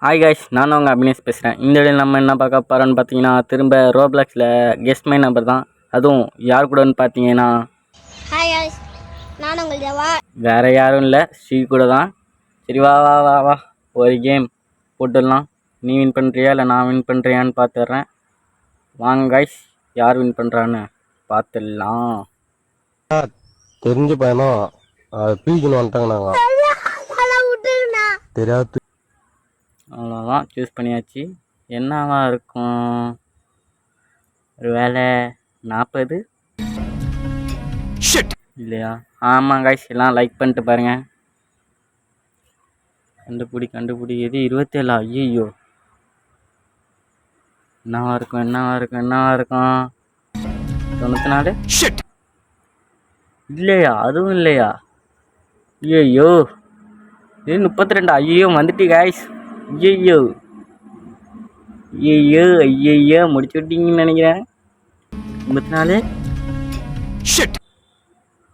Hi guys, நான் உங்கள் அபினேஷ் பேசுகிறேன். இந்த வீடியோவில் நம்ம என்ன பார்க்க போகிறோன்னு பார்த்தீங்கன்னா, திரும்ப ரோப்ளாக்ஸில் கெஸ்ட் மை நம்பர் தான். அதுவும் யார் கூடன்னு பார்த்தீங்கன்னா, ஹாய் காய்ஸ், நான் உங்கள் தேவா. வேறு யாரும் இல்லை, ஸ்ரீ கூட தான். சரி வா வா வா வா ஒரு கேம் போட்டுடலாம். நீ வின் பண்ணுறியா இல்லை நான் வின் பண்ணுறியான்னு பார்த்துட்றேன். வாங்க காய்ஸ், யார் வின் பண்ணுறான்னு பார்த்துடலாம். தெரிஞ்ச பையனும் பீக்கணும் வந்துட்டாங்க. நாங்கள் தெரியாது. அவ்வளோதான், சூஸ் பண்ணியாச்சு. என்னவா இருக்கும்? ஒரு வேலை 40 இல்லையா? ஆமாம் காய்ஸ், எல்லாம் லைக் பண்ணிட்டு பாருங்கள். கண்டுபிடி எது 27? ஐயோ, என்னவா இருக்கும் 94 இல்லையா? அதுவும் இல்லையா? ஐயோ, இது 32. ஐயோ வந்துட்டு காய்ஸ். ஐயோ முடிச்சு விட்டீங்கன்னு நினைக்கிறேன். 34.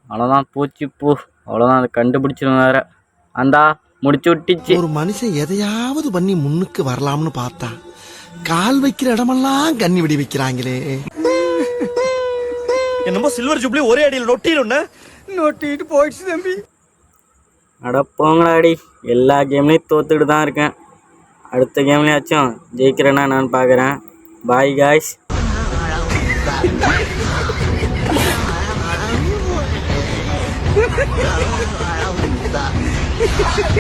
அவ்வளோதான், போச்சு போ. அவ்வளோதான், அதை கண்டுபிடிச்சிடும் வேற. அந்தா முடிச்சு விட்டுச்சு. ஒரு மனுஷன் எதையாவது பண்ணி முன்னுக்கு வரலாம்னு பார்த்தா கால் வைக்கிற இடமெல்லாம் கண்ணி விடி வைக்கிறாங்களே. என்னமோ சில்வர் ஜூப்ளி ஒரே அடியில் நொட்டிட்டு போயிடுச்சு தம்பி. அட போங்களாடி, எல்லா கேம்லேயும் தோத்துக்கிட்டு தான் இருக்கேன். அடுத்த கேம்லேயாச்சும் ஜெயிக்கிறேன்னா நான் பார்க்குறேன். Bye guys.